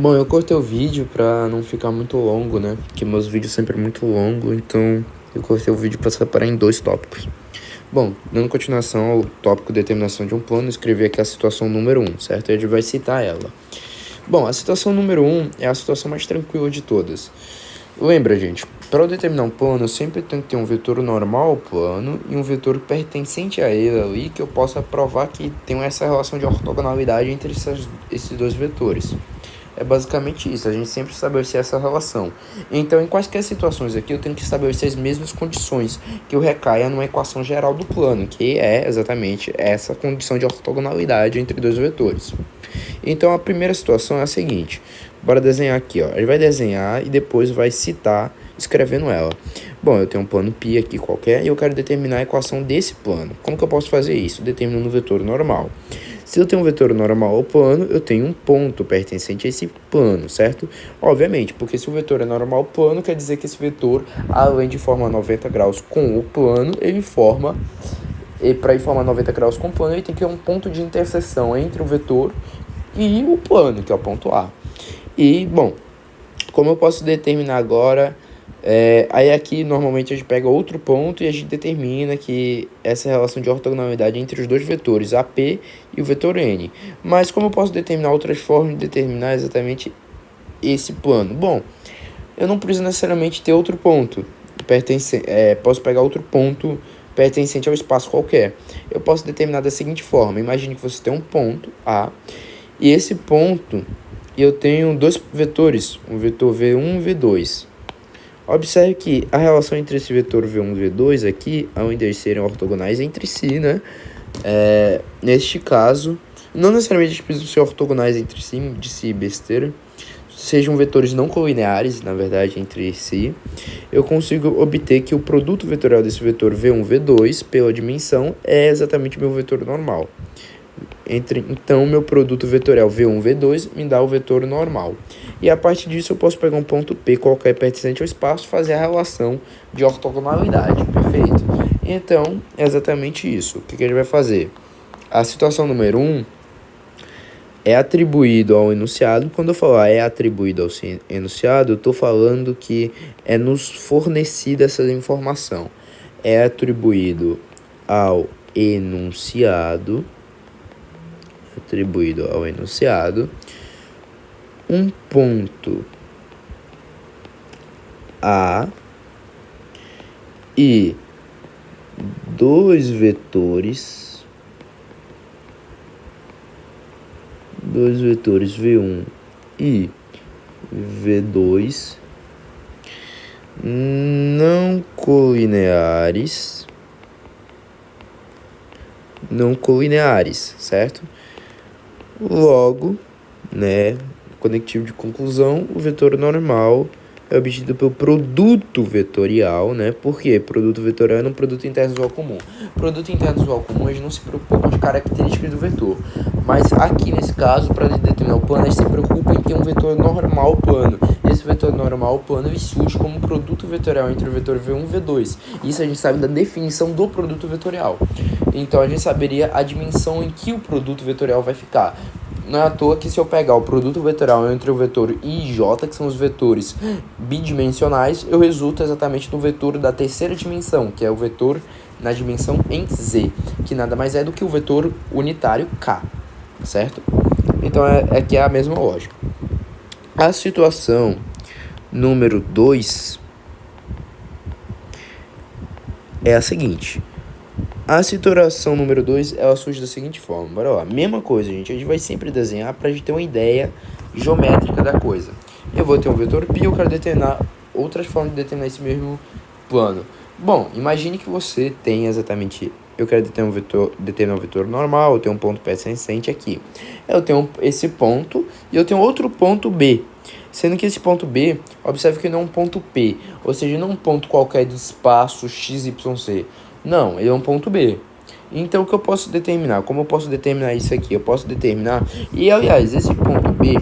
Bom, eu cortei o vídeo pra não ficar muito longo, né? Porque meus vídeos sempre é muito longo, então eu cortei o vídeo pra separar em dois tópicos. Bom, dando continuação ao tópico determinação de um plano, eu escrevi aqui a situação número 1, certo? A gente vai citar ela. Bom, a situação número 1 é a situação mais tranquila de todas. Lembra, gente, para eu determinar um plano, eu sempre tenho que ter um vetor normal ao plano e um vetor pertencente a ele ali, que eu possa provar que tem essa relação de ortogonalidade entre esses dois vetores. É basicamente isso, a gente sempre estabelecer essa relação. Então, em quaisquer situações aqui, eu tenho que estabelecer as mesmas condições que eu recaia numa equação geral do plano, que é exatamente essa condição de ortogonalidade entre dois vetores. Então, a primeira situação é a seguinte. Bora desenhar aqui, ó. Ele vai desenhar e depois vai citar escrevendo ela. Bom, eu tenho um plano π aqui qualquer e eu quero determinar a equação desse plano. Como que eu posso fazer isso? Determinando um vetor normal. Se eu tenho um vetor normal ao plano, eu tenho um ponto pertencente a esse plano, certo? Obviamente, porque se o vetor é normal ao plano, quer dizer que esse vetor, além de formar 90 graus com o plano, ele forma... E para ele formar 90 graus com o plano, ele tem que ter um ponto de interseção entre o vetor e o plano, que é o ponto A. E, bom, como eu posso determinar agora... aí aqui normalmente a gente pega outro ponto e a gente determina que essa relação de ortogonalidade entre os dois vetores, AP e o vetor N. Mas como eu posso determinar outras formas de determinar exatamente esse plano? Bom, eu não preciso necessariamente ter outro ponto, posso pegar outro ponto pertencente ao espaço qualquer. Eu posso determinar da seguinte forma: imagine que você tem um ponto A e esse ponto eu tenho dois vetores, um vetor V1 e V2. Observe que a relação entre esse vetor V1 e V2 aqui, ao invés de serem ortogonais entre si, né? Neste caso, não necessariamente eles precisam ser ortogonais entre si, de si besteira, sejam vetores não colineares, na verdade, entre si, eu consigo obter que o produto vetorial desse vetor V1 e V2, pela dimensão, é exatamente o meu vetor normal. Então, meu produto vetorial V1, V2 me dá o vetor normal. E a partir disso eu posso pegar um ponto P qualquer pertencente ao espaço e fazer a relação de ortogonalidade, perfeito? Então, é exatamente isso. O que ele vai fazer? A situação número 1 é atribuído ao enunciado. Quando eu falar é atribuído ao enunciado, eu estou falando que é nos fornecida essa informação. É atribuído ao enunciado um ponto A e dois vetores V1 e V2 não colineares, certo? Logo, né, conectivo de conclusão, o vetor normal é obtido pelo produto vetorial, né? Por quê? Produto vetorial é um produto interno visual comum. Produto interno visual comum, a gente não se preocupa com as características do vetor. Mas aqui, nesse caso, para determinar o plano, a gente se preocupa em ter um vetor normal plano. Esse vetor normal plano, ele surge como produto vetorial entre o vetor V1 e V2. Isso a gente sabe da definição do produto vetorial. Então, a gente saberia a dimensão em que o produto vetorial vai ficar. Não é à toa que se eu pegar o produto vetorial entre o vetor I e J, que são os vetores bidimensionais, eu resulto exatamente no vetor da terceira dimensão, que é o vetor na dimensão em Z, que nada mais é do que o vetor unitário K, certo? Então aqui é a mesma lógica. A situação número 2 é a seguinte. A situação número 2, ela surge da seguinte forma. Bora lá. Mesma coisa, gente. A gente vai sempre desenhar para a gente ter uma ideia geométrica da coisa. Eu vou ter um vetor π, eu quero determinar outras formas de determinar esse mesmo plano. Bom, imagine que você tem exatamente... Eu quero determinar um vetor normal, eu tenho um ponto pertencente aqui. Eu tenho esse ponto e eu tenho outro ponto B. Sendo que esse ponto B, observe que não é um ponto P, ou seja, não é um ponto qualquer do espaço XYZ. Não, ele é um ponto B. Então, o que eu posso determinar? Como eu posso determinar isso aqui? Eu posso determinar... E, aliás, esse ponto B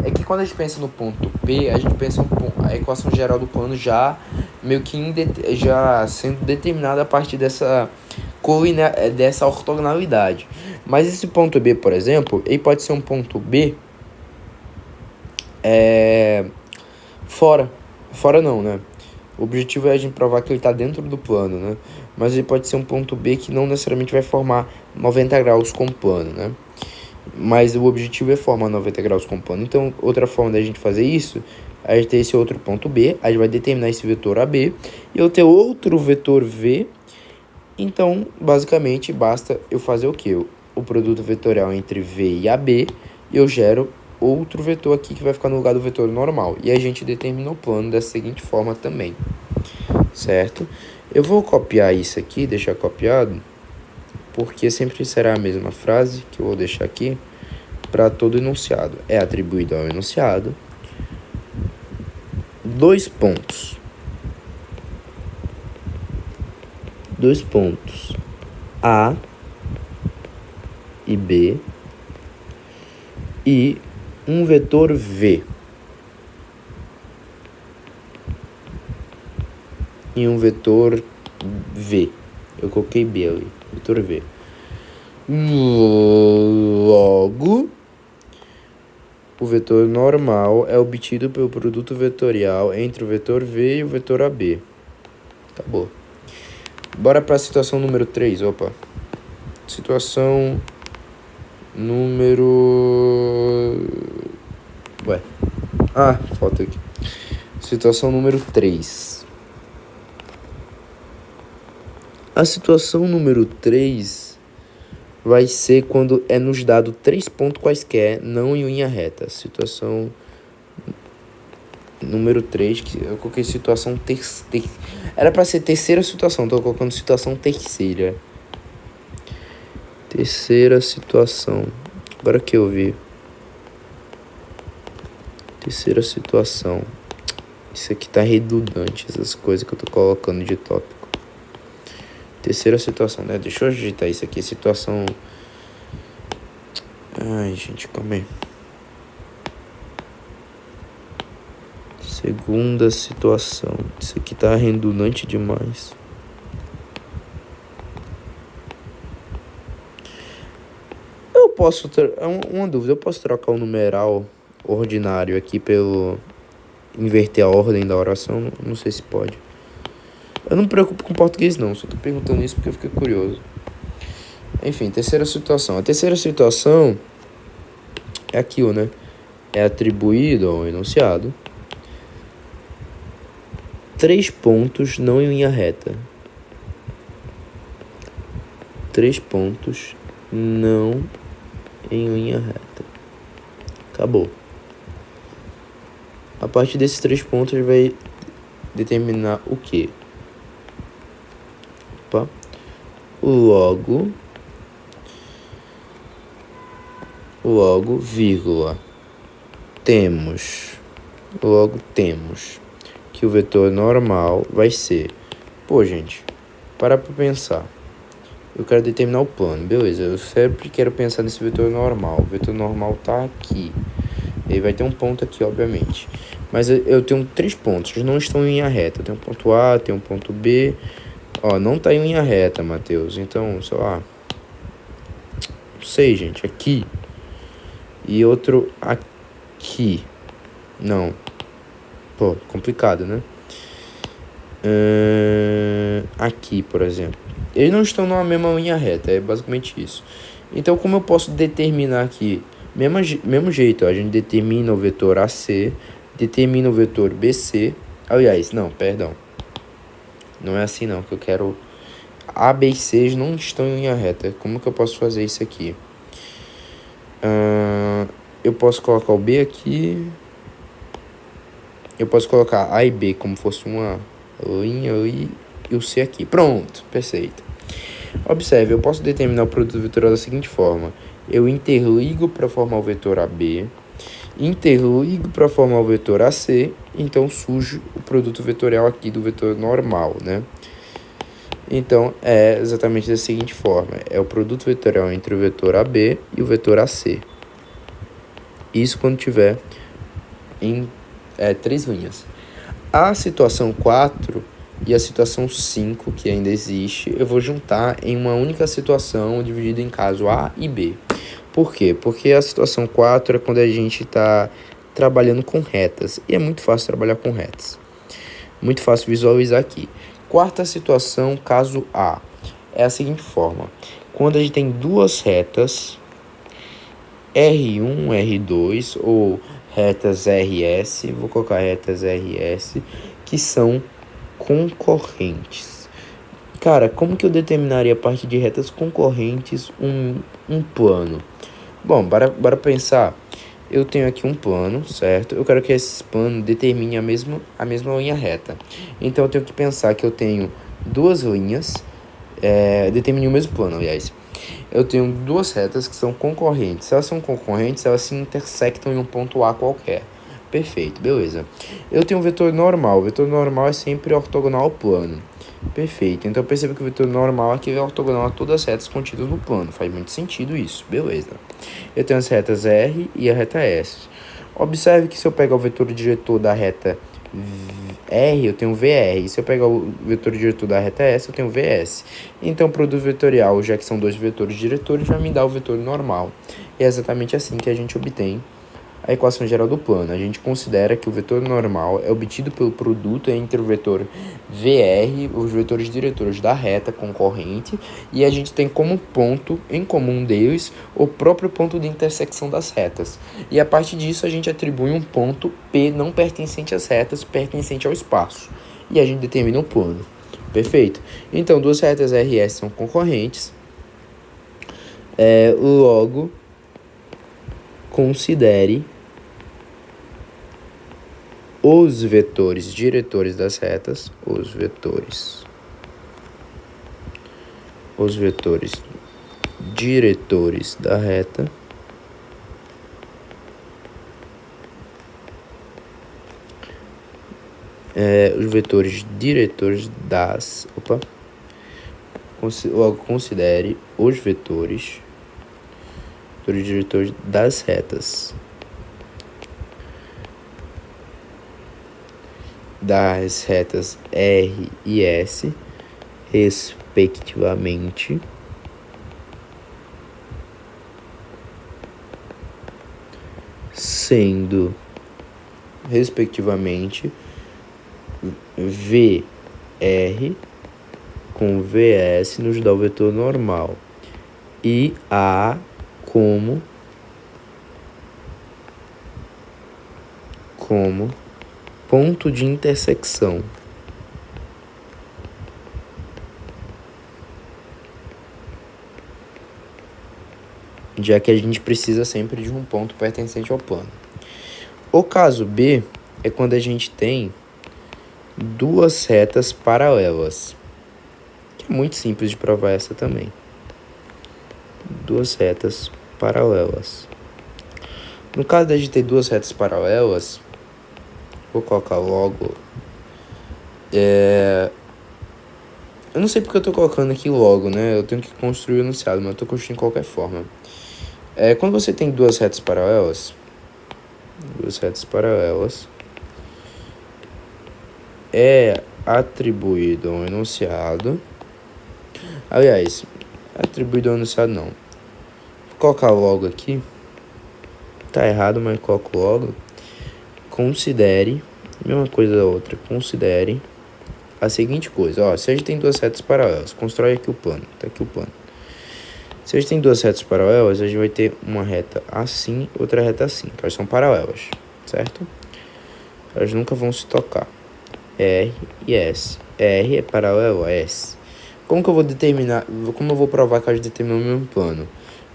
é que quando a gente pensa no ponto P, a gente pensa a equação geral do plano já meio que já sendo determinada a partir dessa ortogonalidade. Mas esse ponto B, por exemplo, ele pode ser um ponto B fora. Fora não, né? O objetivo é a gente provar que ele está dentro do plano, né? Mas ele pode ser um ponto B que não necessariamente vai formar 90 graus com o plano, né? Mas o objetivo é formar 90 graus com o plano. Então, outra forma da gente fazer isso, a gente tem esse outro ponto B, a gente vai determinar esse vetor AB, e eu ter outro vetor V. Então, basicamente, basta eu fazer o quê? O produto vetorial entre V e AB, e eu gero outro vetor aqui que vai ficar no lugar do vetor normal. E a gente determina o plano da seguinte forma também, certo? Eu vou copiar isso aqui, deixar copiado, porque sempre será a mesma frase que eu vou deixar aqui para todo enunciado. É atribuído ao enunciado. Dois pontos. A e B. E um vetor V. E um vetor V. Eu coloquei B ali. Vetor V. Logo, o vetor normal é obtido pelo produto vetorial entre o vetor V e o vetor AB. Acabou. Bora para a situação número 3. Opa. Situação número... Ué. Falta aqui. Situação número 3. A situação número 3 vai ser quando é nos dado 3 pontos quaisquer, não em linha reta. Situação número 3, que eu coloquei situação era para ser terceira situação, tô colocando situação terceira. Terceira situação. Agora que eu vi. Terceira situação. Isso aqui tá redundante, essas coisas que eu tô colocando de tópico. Terceira situação, né? Deixa eu agitar isso aqui. Situação... Ai, gente, calma aí. Segunda situação. Isso aqui tá redundante demais. Eu posso... Uma dúvida. Eu posso trocar o numeral ordinário aqui pelo... Inverter a ordem da oração? Não sei se pode. Eu não me preocupo com português, não. Só tô perguntando isso porque eu fiquei curioso. Enfim, terceira situação. A terceira situação é aquilo, né? É atribuído ao enunciado 3 pontos não em linha reta. 3 pontos não em linha reta. Acabou. A partir desses 3 pontos vai determinar o quê? Logo, vírgula, temos que o vetor normal vai ser... Pô, gente, para pra pensar. Eu quero determinar o plano, beleza, eu sempre quero pensar nesse vetor normal. O vetor normal tá aqui. Ele vai ter um ponto aqui, obviamente. Mas eu tenho 3 pontos, eles não estão em linha reta. Tem um ponto A, tem um ponto B... Ó, não tá em linha reta, Matheus. Então, sei lá. Não sei, gente. Aqui. E outro aqui. Não. Pô, complicado, né? Aqui, por exemplo. Eles não estão numa mesma linha reta. É basicamente isso. Então, como eu posso determinar aqui? Mesmo jeito, ó, a gente determina o vetor AC. Determina o vetor BC. Aliás, não, perdão. Não é assim não, que eu quero... A, B e C não estão em linha reta. Como que eu posso fazer isso aqui? Eu posso colocar o B aqui. Eu posso colocar A e B como fosse uma linha ali. E o C aqui. Pronto, perfeito. Observe, eu posso determinar o produto vetorial da seguinte forma. Eu interligo para formar o vetor AB. Interligo para formar o vetor AC, então surge o produto vetorial aqui do vetor normal, né? Então, é exatamente da seguinte forma. É o produto vetorial entre o vetor AB e o vetor AC. Isso quando tiver em 3 linhas. A situação 4 e a situação 5, que ainda existe, eu vou juntar em uma única situação dividida em caso A e B. Por quê? Porque a situação 4 é quando a gente está trabalhando com retas. E é muito fácil trabalhar com retas. Muito fácil visualizar aqui. Quarta situação, caso A. É a seguinte forma. Quando a gente tem duas retas, R1, R2, ou retas RS, vou colocar retas RS, que são concorrentes. Cara, como que eu determinaria a partir de retas concorrentes um plano? Bom, bora pensar. Eu tenho aqui um plano, certo? Eu quero que esse plano determine a mesma linha reta. Então eu tenho que pensar que eu tenho duas linhas, determine o mesmo plano, aliás. Eu tenho duas retas que são concorrentes. Se elas são concorrentes, elas se intersectam em um ponto A qualquer. Perfeito, beleza. Eu tenho um vetor normal. O vetor normal é sempre ortogonal ao plano. Perfeito. Então perceba que o vetor normal aqui é ortogonal a todas as retas contidas no plano. Faz muito sentido isso. Beleza. Eu tenho as retas R e a reta S. Observe que se eu pegar o vetor diretor da reta R, eu tenho VR. Se eu pegar o vetor diretor da reta S, eu tenho VS. Então o produto vetorial, já que são dois vetores diretores, vai me dar o vetor normal. E é exatamente assim que a gente obtém a equação geral do plano. A gente considera que o vetor normal é obtido pelo produto entre o vetor VR, os vetores diretores da reta concorrente, e a gente tem como ponto em comum deles o próprio ponto de intersecção das retas. E a partir disso a gente atribui um ponto P não pertencente às retas, pertencente ao espaço. E a gente determina o plano. Perfeito? Então, duas retas RS são concorrentes. Logo, considere os vetores diretores das retas, os vetores diretores da reta os vetores diretores das logo considere os vetores diretores das retas R e S, respectivamente, sendo, respectivamente, VR com VS nos dá o vetor normal e A como ponto de intersecção. Já que a gente precisa sempre de um ponto pertencente ao plano. O caso B é quando a gente tem duas retas paralelas. Que é muito simples de provar essa também. Duas retas paralelas. No caso de a gente ter duas retas paralelas, vou colocar logo. Eu não sei porque eu tô colocando aqui logo, né? Eu tenho que construir o enunciado, mas eu tô construindo de qualquer forma. Quando você tem duas retas paralelas, é atribuído ao enunciado. Aliás, atribuído ao enunciado não. Vou colocar logo aqui. Tá errado, mas coloco logo. Considere, mesma coisa da outra, considere a seguinte coisa. Ó, se a gente tem duas retas paralelas, constrói aqui o plano. Tá aqui o plano. Se a gente tem duas retas paralelas, a gente vai ter uma reta assim, outra reta assim, que elas são paralelas, certo? Elas nunca vão se tocar. R e S. R é paralelo a S. Como que eu vou determinar, como eu vou provar que elas determinam o mesmo plano?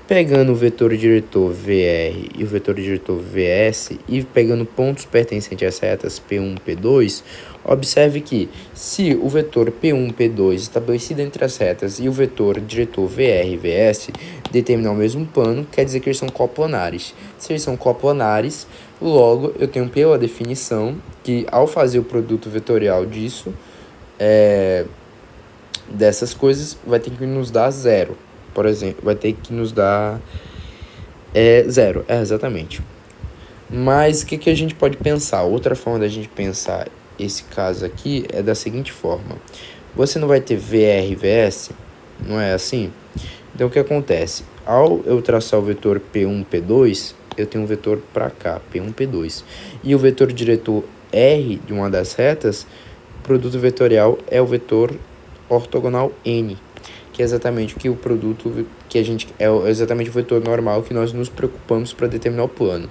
Pegando o vetor diretor VR e o vetor diretor VS e pegando pontos pertencentes às retas P1 e P2, observe que se o vetor P1 e P2 estabelecido entre as retas e o vetor diretor VR e VS determinar o mesmo plano, quer dizer que eles são coplanares. Se eles são coplanares, logo eu tenho pela definição que ao fazer o produto vetorial disso, dessas coisas, vai ter que nos dar zero. Por exemplo, vai ter que nos dar zero. Exatamente. Mas o que a gente pode pensar? Outra forma da gente pensar esse caso aqui é da seguinte forma. Você não vai ter VR e VS, não é assim? Então o que acontece? Ao eu traçar o vetor P1, P2, eu tenho um vetor para cá, P1, P2. E o vetor diretor R de uma das retas, o produto vetorial é o vetor ortogonal N, que é exatamente o que o produto que a gente é exatamente o vetor normal que nós nos preocupamos para determinar o plano.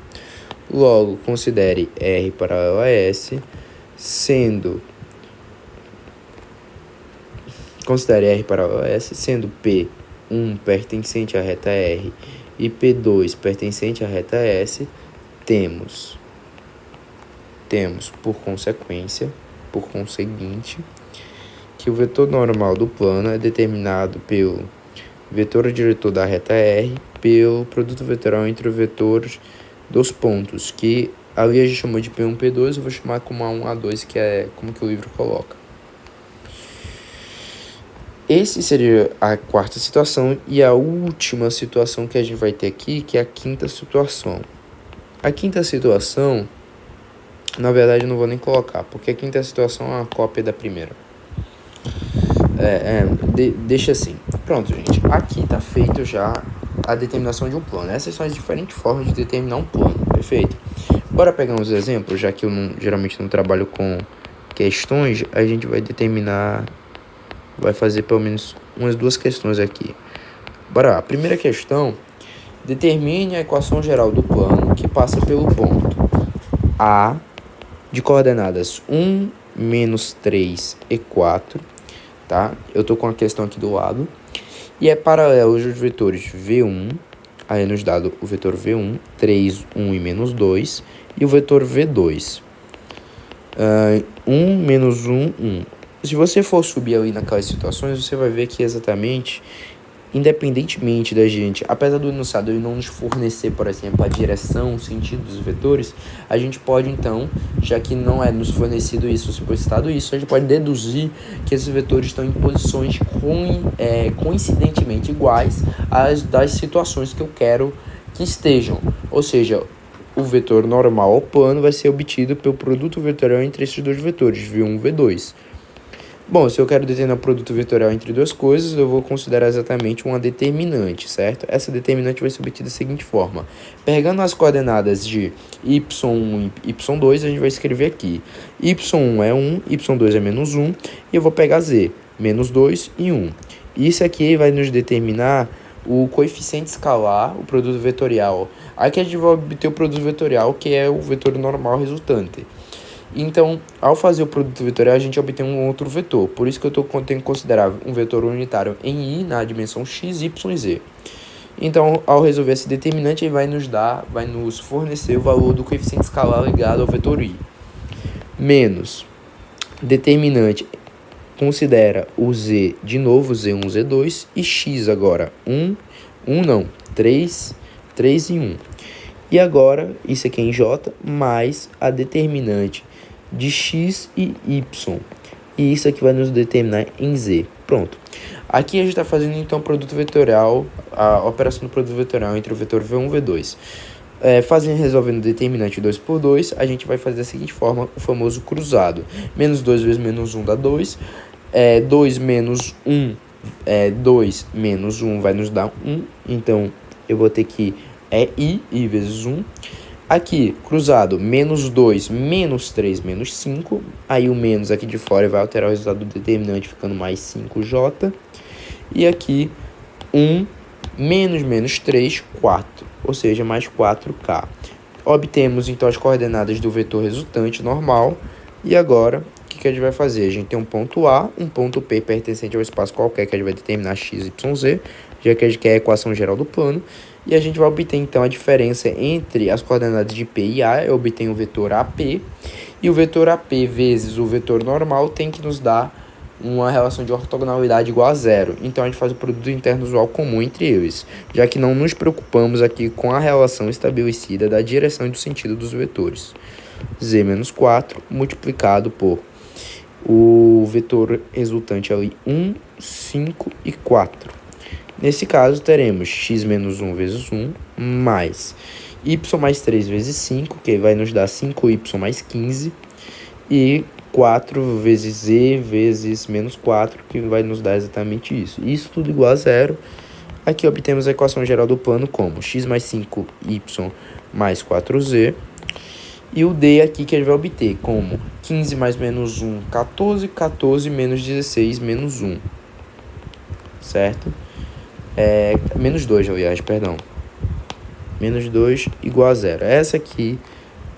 Logo, considere R paralelo a S, sendo P1 pertencente à reta R e P2 pertencente à reta S, temos por conseguinte, que o vetor normal do plano é determinado pelo vetor diretor da reta R, pelo produto vetorial entre os vetores dos pontos, que ali a gente chamou de P1, P2, eu vou chamar como A1, A2, que é como que o livro coloca. Esse seria a quarta situação e a última situação que a gente vai ter aqui, que é a quinta situação. A quinta situação, na verdade, eu não vou nem colocar, porque a quinta situação é uma cópia da primeira. Deixa assim. Pronto, gente. Aqui tá feito já a determinação de um plano. Essas são as diferentes formas de determinar um plano, perfeito? Bora pegar uns exemplos, já que eu geralmente não trabalho com questões, a gente vai fazer pelo menos umas 2 questões aqui. Bora lá. A primeira questão, determine a equação geral do plano que passa pelo ponto A de coordenadas 1, menos 3 e 4, tá? Eu tô com a questão aqui do lado. E é paralelo aos vetores V1, aí nos dá o vetor V1, 3, 1 e menos 2, e o vetor V2, 1, menos 1, 1. Se você for subir ali naquelas situações, você vai ver que exatamente, independentemente da gente, apesar do enunciado ele não nos fornecer, por exemplo, a direção, o sentido dos vetores, a gente pode então, já que não é nos fornecido isso, explicitado isso, a gente pode deduzir que esses vetores estão em posições coincidentemente iguais às das situações que eu quero que estejam. Ou seja, o vetor normal ao plano vai ser obtido pelo produto vetorial entre esses dois vetores, V1 e V2. Bom, se eu quero determinar o produto vetorial entre duas coisas, eu vou considerar exatamente uma determinante, certo? Essa determinante vai ser obtida da seguinte forma. Pegando as coordenadas de y1 e y2, a gente vai escrever aqui. y1 é 1, y2 é menos 1, e eu vou pegar z, menos 2 e 1. Isso aqui vai nos determinar o coeficiente escalar, o produto vetorial. Aqui a gente vai obter o produto vetorial, que é o vetor normal resultante. Então, ao fazer o produto vetorial, a gente obtém um outro vetor. Por isso que eu tenho que considerar um vetor unitário em I na dimensão x, y e z. Então, ao resolver esse determinante, ele vai nos fornecer o valor do coeficiente escalar ligado ao vetor I. Menos determinante, considera o z, de novo, z1, z2, e x agora, 3 e 1. E agora, isso aqui é em j, mais a determinante de x e y. E isso aqui vai nos determinar em z. Pronto. Aqui a gente está fazendo então o produto vetorial, a operação do produto vetorial entre o vetor V1 e V2. Resolvendo o determinante 2 por 2, a gente vai fazer da seguinte forma, o famoso cruzado. Menos 2 vezes menos 1 dá 2. 2 menos 1, 2 menos 1 vai nos dar 1. Então, eu vou ter que I vezes 1. Aqui, cruzado, menos 2, menos 3, menos 5. Aí o menos aqui de fora vai alterar o resultado do determinante, ficando mais 5j. E aqui, 1, menos 3, 4. Ou seja, mais 4k. Obtemos, então, as coordenadas do vetor resultante normal. E agora, o que a gente vai fazer? A gente tem um ponto A, um ponto P pertencente ao espaço qualquer, que a gente vai determinar x, y, z, já que a gente quer a equação geral do plano. E a gente vai obter, então, a diferença entre as coordenadas de P e A. Eu obtenho o vetor AP. E o vetor AP vezes o vetor normal tem que nos dar uma relação de ortogonalidade igual a 0. Então, a gente faz o produto interno usual comum entre eles, já que não nos preocupamos aqui com a relação estabelecida da direção e do sentido dos vetores. Z menos 4 multiplicado por o vetor resultante ali 1, 5 e 4. Nesse caso, teremos x menos 1 vezes 1, mais y mais 3 vezes 5, que vai nos dar 5y mais 15, e 4 vezes z vezes menos 4, que vai nos dar exatamente isso. Isso tudo igual a 0. Aqui obtemos a equação geral do plano como x mais 5y mais 4z. E o D aqui que ele vai obter como 15 mais menos 1, 14, 14 menos 16 menos 1, certo? Menos 2, aliás, perdão. Menos 2 igual a 0. Essa aqui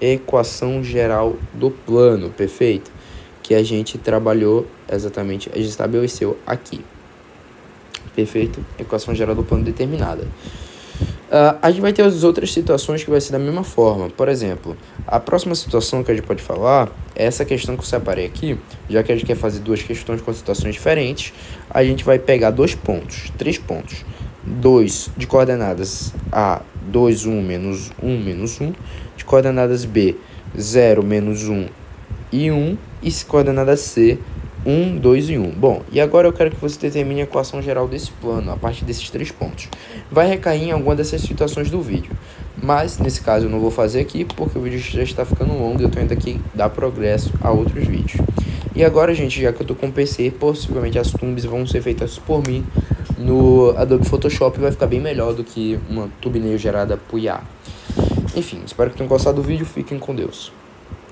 é a equação geral do plano, perfeito? Que a gente trabalhou exatamente, a gente estabeleceu aqui. Perfeito? Equação geral do plano determinada. A gente vai ter as outras situações que vai ser da mesma forma. Por exemplo, a próxima situação que a gente pode falar é essa questão que eu separei aqui. Já que a gente quer fazer duas questões com situações diferentes, a gente vai pegar 3 pontos. 2 de coordenadas A, 2, 1, menos 1, menos 1. De coordenadas B, 0, menos 1 e 1. E coordenada C, 1, 2 e 1. Bom, e agora eu quero que você determine a equação geral desse plano, a partir desses 3 pontos. Vai recair em alguma dessas situações do vídeo, mas nesse caso eu não vou fazer aqui, porque o vídeo já está ficando longo e eu estou indo aqui dar progresso a outros vídeos. E agora, gente, já que eu estou com o PC, possivelmente as thumbs vão ser feitas por mim no Adobe Photoshop, vai ficar bem melhor do que uma thumbnail gerada por IA. Enfim, espero que tenham gostado do vídeo, fiquem com Deus.